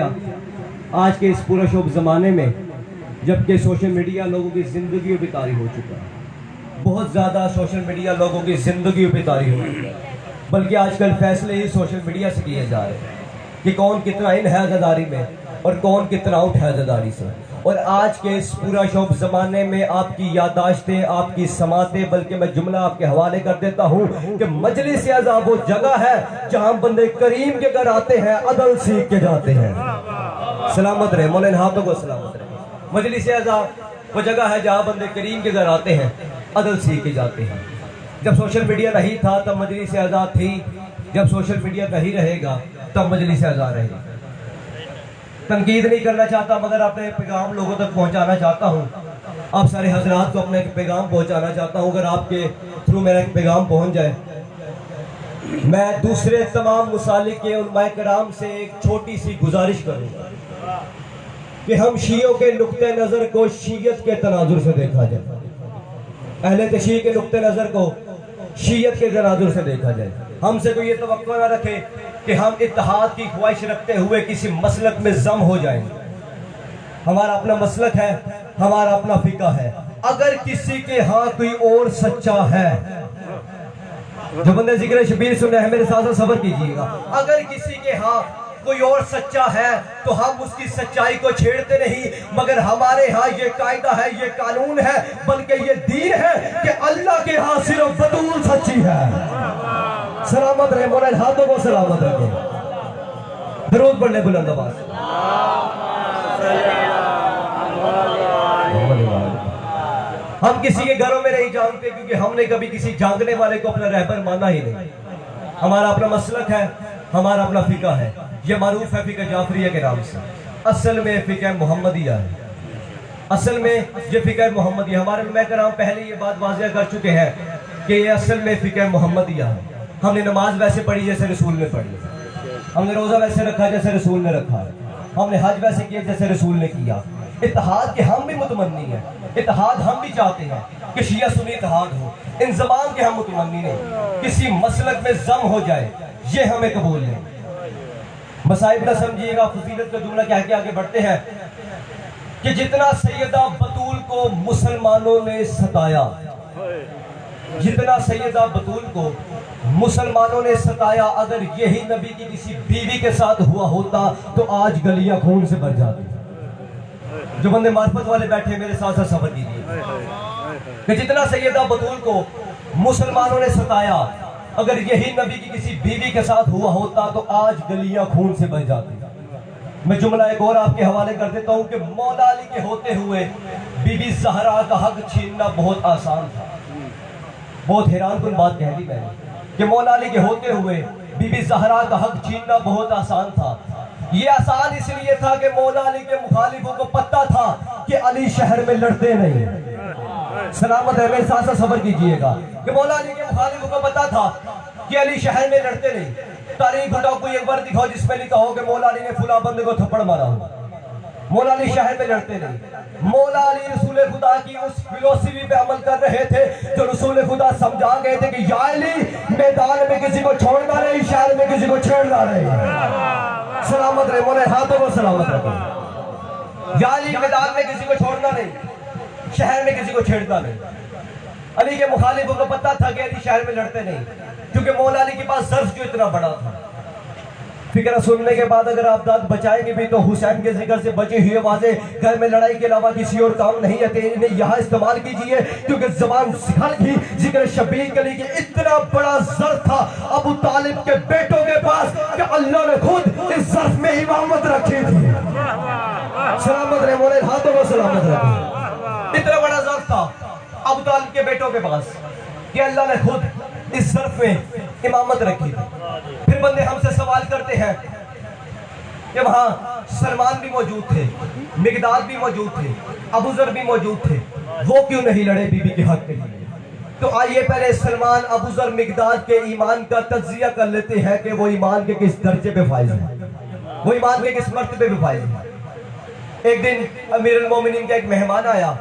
आज के इस पूरे शुभ ज़माने में जबकि सोशल मीडिया लोगों की ज़िंदगी पे तारी हो चुका है, बहुत ज़्यादा सोशल मीडिया लोगों की ज़िंदगी पे तारी हो चुका है, बल्कि आजकल फैसले ही सोशल मीडिया से किए जा रहे हैं कि कौन कितना इन है आज़ादारी में और कौन कितना आउट है आज़ादारी से। और आज के इस पूरा शुभ ज़माने में आपकी यादाश्तें, आपकी समातें, बल्कि मैं जुमला आपके हवाले कर देता हूँ कि मजलिस आज़ा वो जगह है जहाँ बंदे करीम के घर आते हैं, अदल सीख के जाते हैं। सलामत रहे मौलान हाथों को सलामत रहे। मजलिस आज़ा वो जगह है जहाँ बंदे करीम के घर आते हैं, अदल सीख के जाते हैं। जब सोशल मीडिया नहीं था तब मजलिस आज़ा थी, जब सोशल मीडिया नहीं रहेगा तब मजलिस आज़ा रहेगी। तनकीद नहीं करना चाहता मगर अपने पैगाम लोगों तक पहुंचाना चाहता हूं, आप सारे हजरात को अपने पैगाम पहुंचाना चाहता हूं। अगर आपके थ्रू मेरा पैगाम पहुंच जाए, मैं दूसरे तमाम मुसालिक के उलमाए कराम से एक छोटी सी गुजारिश करूंगा कि हम शियों के नुक्ते नज़र को शीयत के तनाजुर से देखा जाए, अहले तशय्युअ के नुक्ते नज़र को शीयत के तनाजुर से देखा जाए। हमसे कोई ये तवक्को ना रखे कि हम इत्तेहाद की ख्वाहिश रखते हुए किसी मसलक में जम हो जाएंगे। हमारा अपना मसलक है, हमारा अपना फिका है। अगर किसी के हाँ कोई और सच्चा है, जो बंदे जिक्र शबीर सुने हैं मेरे साथ सब्र कीजिएगा, अगर किसी के हाँ कोई और सच्चा है तो हम उसकी सच्चाई को छेड़ते नहीं, मगर हमारे यहाँ ये कायदा है, ये कानून है, बल्कि ये दीन है कि अल्लाह के यहाँ सिर्फ बतूल सच्ची है। सलामत रहे मौलान हाथों को सलामत रखे। दरूद पढ़ने बुलंद आवाज। हम किसी के घरों में नहीं जानते क्योंकि हमने कभी किसी जानने वाले को अपना रहबर माना ही नहीं। हमारा अपना मसलक है, हमारा अपना फिका है, ये मारूफ है फिका जाफरिया के नाम से। असल में फिका मोहम्मदिया है, असल में ये फिका मोहम्मदिया। हमारे उलमाए कराम पहले ये बात वाज़ेह कर चुके हैं कि ये असल में फिका मोहम्मदिया है। हमने नमाज वैसे पढ़ी जैसे रसूल ने पढ़ी, हमने रोज़ा वैसे रखा जैसे रसूल ने रखा, हमने हज वैसे किया जैसे रसूल ने किया। इत्तेहाद के हम भी मुतमन्नी हैं, इत्तेहाद हम भी चाहते हैं कि शिया सुन्नी इत्तेहाद हो, इंज़माम के हम मुतमन्नी नहीं, किसी मसलक में जम हो जाए ये हमें कबूल नहीं। मसाइब ना समझिएगा, फजीलत का जुमला कह के आगे बढ़ते हैं कि जितना सैयदा बतूल को मुसलमानों ने सताया, जितना सैयदा बतूल को मुसलमानों ने सताया, अगर यही नबी की किसी बीवी के साथ हुआ होता तो आज गलियां खून से भर जाती। जो बंदे मार्फत वाले बैठे मेरे साथ साथ सब्र कीजिए कि जितना सैयदा बतूल को मुसलमानों ने सताया, अगर यही नबी की किसी बीवी के साथ हुआ होता तो आज गलियां खून से भर जाती। मैं जुमला एक और आपके हवाले कर देता हूं कि मौला अली के होते हुए बीबी ज़हरा का हक छीनना बहुत आसान था। बहुत हैरान कुन बात कह दी मैंने कि मौला अली के होते हुए बीबी ज़हरा का हक छीनना बहुत आसान था। ये आसान इसलिए था कि मौला अली के मुखालिफों को पता था कि अली शहर में लड़ते नहीं। सलामत है मेरे साथ साथ सब्र कीजिएगा कि मौला अली के मुखालिफों को पता था कि अली शहर में लड़ते नहीं। तारीख उठाओ, कोई एक बार दिखाओ जिसमें लिखा हो कि मौला अली ने फुला बंदे को थप्पड़ मारा हो। मौला अली शहर में लड़ते नहीं। मौला अली रसूल खुदा की उस फिलोसफी पे अमल कर रहे थे जो रसूल खुदा समझा गए थे कि या अली मैदान में किसी को छोड़ना नहीं, शहर में किसी को छेड़ना नहीं। सलामत रहे मौला हाथों को सलामत रखो। या अली मैदान में किसी को छोड़ना नहीं, शहर में किसी को छेड़ना नहीं। अली के मुखालिफों को पता था कि अली शहर में लड़ते नहीं, क्योंकि मौला अली के पास ज़र्फ जो इतना बड़ा था। फिक्र सुनने के बाद अगर आप दाद बचाएंगे भी तो हुसैन के जिक्र से बचे हुए वाजे घर में लड़ाई के अलावा किसी और काम नहीं है, इन्हें यहाँ इस्तेमाल कीजिए क्योंकि जबान सिखल की जिक्र शबीर के लिए इतना बड़ा ज़र्फ था अबू तालिब के बेटों के पास कि अल्लाह ने खुद इस ज़र्फ में इमामत रखी थी। सलामत रहे मौला हाथों को सलामत रहे। इतना बड़ा ज़र्फ था अबू तालिब के बेटों के पास कि अल्लाह ने खुद इस ज़र्फ में इमामत रखी थी। फिर बंदे हमसे सवाल करते हैं कि वहां सलमान भी मौजूद थे, मिकदाद भी मौजूद थे, अबू ज़र भी मौजूद थे, वो क्यों नहीं लड़े बीबी के हक के लिए? तो आइए पहले सलमान, अबू ज़र, मिकदाद के ईमान का तज्जिया कर लेते हैं कि वो ईमान के किस दर्जे पे फाइज है, वो ईमान के किस मर्तबे पे फाइज है। एक दिन अमीरुल मोमिनीन का एक मेहमान आया,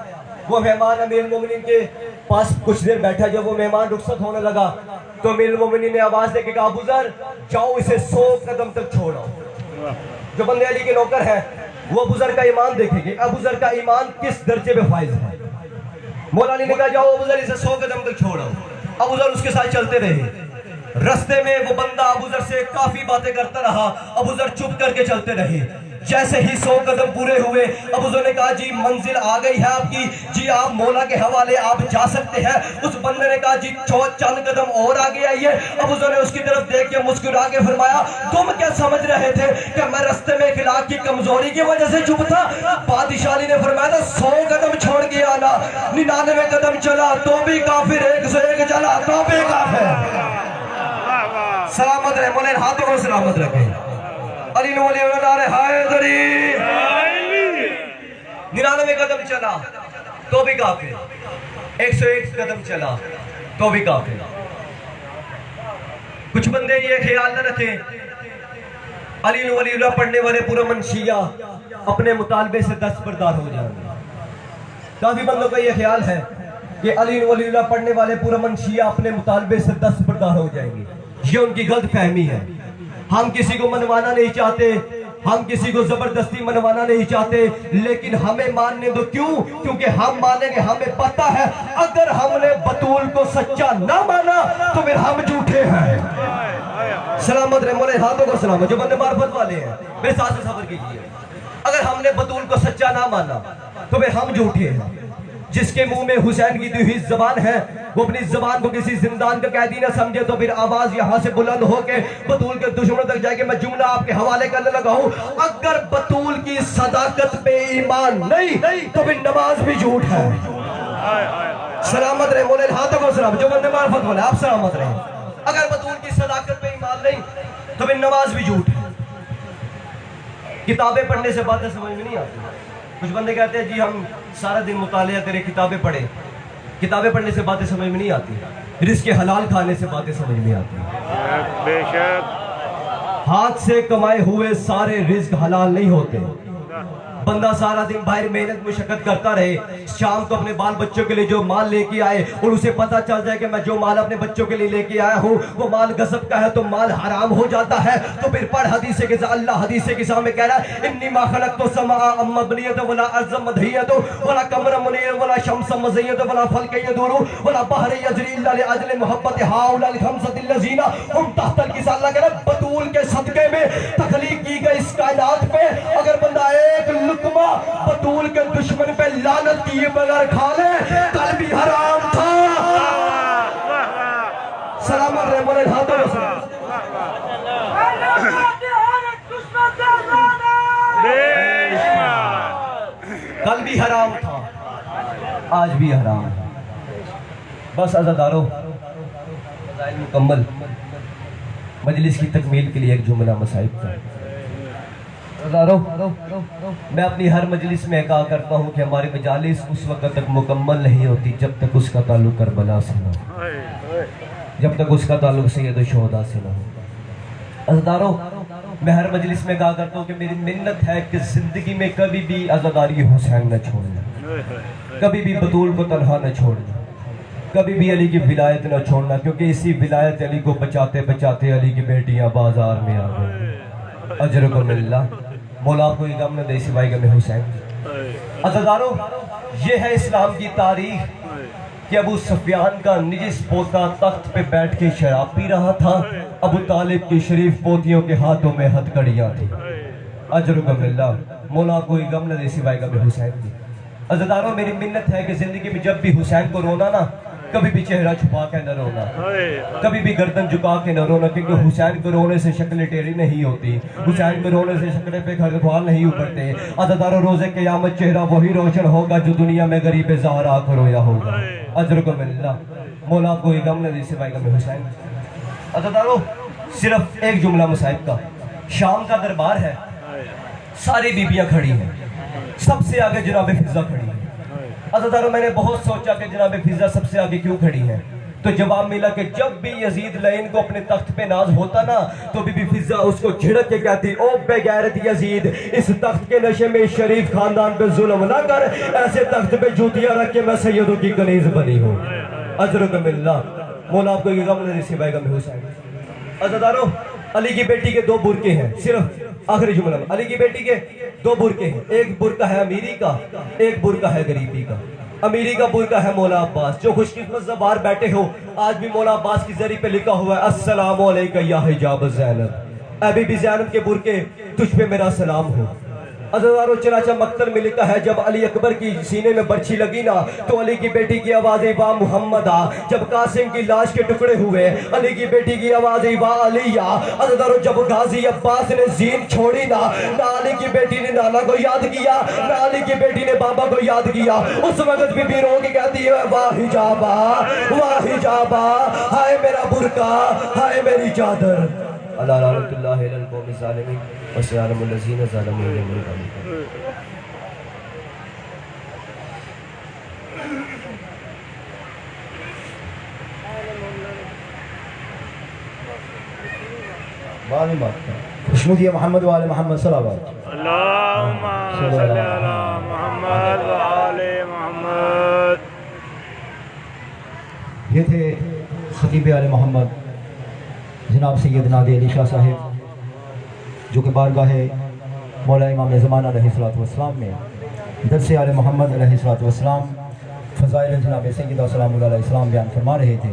वो मेहमान अमीरुल मोमिनीन के पास कुछ देर बैठा। जब वो मेहमान रुखसत होने लगा तो अमीरुल मोमिनीन ने आवाज दे के कहा, अबू ज़र जाओ इसे 100 कदम तक छोड़ो। जो बंदे अली के नौकर हैं वो अबू जर का ईमान देखेंगे, अबू जर का ईमान किस दर्जे पे फाइज है। मौला अली ने कहा जाओ अबू जर इसे 100 कदम तक छोड़ो। अबू जर उसके साथ चलते रहे। रास्ते में वो बंदा अबू जर से काफी बातें करता रहा, अबू जर चुप करके चलते रहे। जैसे ही 100 कदम पूरे हुए अबू जर ने कहा जी मंजिल आ गई है आपकी, जी आप मौला के हवाले आप जा सकते हैं। उस बंदे ने कहा जी चंद कदम और आगे आइए। अबू जर ने उसकी तरफ देख के मुस्कुरा के फरमाया तुम क्या समझ रहे थे कि मैं रास्ते में इखलाक की कमजोरी की वजह से चुप था। बादशाह अली ने फरमाया था 100 कदम छोड़ के आना, 99 कदम चला तो भी काफिर, 101 चला तो भी काफिर। सलामत रहे, मोले हाथों को सलामत रखे। अली नूली हैदरी 99 कदम चला तो भी काफिर, 101 कदम चला तो भी काफिर। कुछ बंदे ये ख्याल न रखें अली नूली पढ़ने वाले पुरमन शिया अपने मुतालबे से दस्तबरदार हो जाएंगे। काफी बंदों का ये ख्याल है कि अली नूली पढ़ने वाले पुरमन शिया अपने मुतालबे से दस्तबरदार हो जाएंगे। ये उनकी गलत फहमी है। हम किसी को मनवाना नहीं चाहते, हम किसी को जबरदस्ती मनवाना नहीं चाहते, लेकिन हमें मानने दो। क्यों? क्योंकि हम मानेंगे, हमें पता है अगर हमने बतूल को सच्चा ना माना तो फिर हम झूठे हैं। सलामत रहे, मोले हाथों को सलामत। जो बंदे मार्फत वाले हैं मेरे साथ से सब्र कीजिए। अगर हमने बतूल को सच्चा ना माना तो फिर हम झूठे हैं। जिसके मुंह में हुसैन की दी हुई जबान है वो अपनी जबान को किसी जिंदान का कैदी ना समझे तो फिर आवाज यहां से बुलंद होके बतूल के दुश्मनों तक जाके मैं जुमला आपके हवाले करने लगा हूं। अगर बतूल की सदाकत पे ईमान नहीं तो फिर नमाज भी झूठ है। सलामत रहे, मोले हाथों को सलाम। जो बंदे मार्फत बोले आप सलामत रहे। अगर बतूल की सदाकत पे ईमान नहीं तो फिर नमाज भी झूठ है। किताबें पढ़ने से बातें समझ में नहीं आती। कुछ बंदे कहते हैं जी हम सारा दिन मुतालिया करें, किताबें पढ़े। किताबें पढ़ने से बातें समझ में नहीं आती, रिज़्क़ के हलाल खाने से बातें समझ में आती। बेशक हाथ से कमाए हुए सारे रिज़्क़ हलाल नहीं होते। बंदा सारा दिन बाहर मेहनत मुशक्कत करता रहे, शाम को अपने बाल बच्चों के लिए जो माल लेके आए और उसे पता चल जाए कि मैं जो माल अपने बच्चों के लिए लेके आया हूँ वो माल गज़ब का है तो माल हराम हो जाता है। तो फिर पढ़ हदीस के अल्लाह हदीस के सामने कह रहा है इन्नी मा खलक़तु समाअ मबनियत वला अर्ज़ मदहियत वला कमर मुनीर वला शम्स मज़य्यत वला फल्क यदूरु वला बहर यजरी इल्ला लिअजल मोहब्बत हाउला लिखमसतिल लज़ीना हम तहतल किसा। अल्लाह कह रहा है बतूल के सदके में तख्लीक की गई इस कायनात पे अगर बंदा एक लुकमा बतूल के दुश्मन पे लानत किए बगैर खा ले कल भी हराम था। सलामत रहे, मोले हाथों में कल भी हराम था, आज भी हराम है। बस अज़ादारों मुकम्मल मजलिस की तकमील के लिए एक जुमला मसाइब था। मैं अपनी हर मजलिस में कहा करता हूँ कि हमारी मजालिस उस वक्त तक मुकम्मल नहीं होती जब तक उसका ताल्लुक करबला से ना हो, जब तक उसका ताल्लुक सैयद शुहदा से ना हो। अज़ादारों मैं हर मजलिस में कहा करता हूँ कि मेरी मिन्नत है कि ज़िंदगी में कभी भी अज़ादारी हुसैन न छोड़ना, कभी भी बतूल को तन्हा न छोड़ना, कभी भी अली की विलायत न छोड़ना, क्योंकि इसी विलायत अली को बचाते बचाते अली की बेटियां बाजार में आ गई। अजर को मिल्ला मौला आपको गम न दे सिवाय गम हुसैन। अज़ादारों ये है इस्लाम की तारीख कि अबू सुफियान का निजिस पोता तख्त पे बैठ के शराब पी रहा था, अबू तालिब की शरीफ पोतियों के हाथों में हथकड़ियां थी। अजर को मिल्ला मौला आपको गम न दे सिवाय गम हुसैन की। अज़ादारों मेरी मिन्नत है कि जिंदगी में जब भी हुसैन को रोना ना कभी भी चेहरा छुपा के न रोना, कभी भी गर्दन झुका के न रोना, क्योंकि हुसैन को रोने से शक्ल टेढ़ी नहीं होती, हुसैन को रोने से शक्ल पे खरखवाल नहीं उभरते। अज़ादारों रोज़े क़यामत चेहरा वही रोशन होगा जो दुनिया में गरीब ज़हरा को रोया होगा। अजर को मिल्ला मौला आपको गम न दे सिवाय गम हुसैन। अज़ादारों सिर्फ एक जुमला मुसाहिब का, शाम का दरबार है, सारी बीबियां खड़ी हैं, सबसे आगे जनाब फिजा खड़ी है। अज़ादारों मैंने बहुत सोचा कि जनाब फिजा सबसे आगे क्यों खड़ी है, तो जवाब मिला कि जब भी यजीद लईन को अपने तख्त पे नाज होता ना तो बीबी फिजा उसको झिड़क के कहती ओ बेगैरत यजीद, इस तख्त के नशे में शरीफ खानदान पे जुल्म ना कर, ऐसे तख्त पे जूतियां रख के मैं सैयदों की कनीज बनी हूँ। अजर का मिल्ला मौला आपको गम न दे सिवाय गम हुसैन। अज़ादारों अली की बेटी के दो बुरके हैं, सिर्फ आखिरी जुमला में अली की बेटी के दो बुरके हैं, एक बुरका है अमीरी का, एक बुरका है गरीबी का। अमीरी का बुरका है मौला अब्बास, जो खुशकिस्मत से बाहर बैठे हो, आज भी मौला अब्बास की जरी पे लिखा हुआ है अस्सलामु अलैका या हिजाब ज़ैनब। अभी भी ज़ैनब के बुरके तुझ पे मेरा सलाम हो। अज़ारो चनाचा मक्तल में लिखा है जब अली अकबर की सीने में बर्छी लगी ना तो अली की बेटी की आवाज़ वाह मुहम्मद आ। जब कासिम की लाश के टुकड़े हुए अली की बेटी की आवाज़ वाह अलिया। अज़ारो जब गाजी अब्बास ने जीन छोड़ी ना अली की बेटी ने नाना को याद किया, ना अली की बेटी ने बाबा को याद किया। उस वक्त बीबी रो के कहती है वाह हिजाबा, वाह हिजाबा, हाय मेरा बुरका, हाय मेरी चादर। अल्लाह लानतुल्लाह अलल कौमि ज़ालिमीन व सयअलमुल लज़ीना ज़लमू यौमल क़यामह। खुशनुदी मोहम्मद व आले मोहम्मद सल्लल्लाहु अल्लाहुम्मा सल्ली अला मुहम्मद व आले मुहम्मद। ये थे खतीब आले मोहम्मद जनाब सैयदना अली शाह साहिब, जो कि बारगाह मौला इमाम ज़माना अलैहिस्सलातु वस्सलाम में दर्स आले मोहम्मद अलैहिस्सलातु वस्सलाम फ़ज़ाइल जनाब सैयदा सलामुल्लाह अलैहिस्सलाम बयान फरमा रहे थे।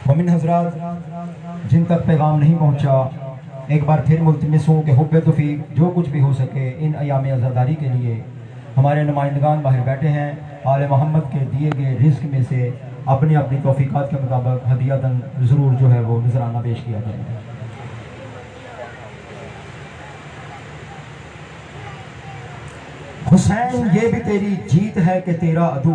मोमिन हज़रात, जिन तक पैगाम नहीं पहुँचा, एक बार फिर मुल्तमिस हूँ कि हुब्बे तौफ़ीक जो कुछ भी हो सके इन अयाम अज़ादारी के लिए हमारे नुमाइंदगान बाहर बैठे हैं, आले मोहम्मद के दिए गए रिज़्क में से अपनी अपनी तौफ़ीक़ात के मुताबिक हदियतन ज़रूर जो है वो नजराना पेश किया जाएगा। हुसैन ये भी तेरी जीत है कि तेरा अदू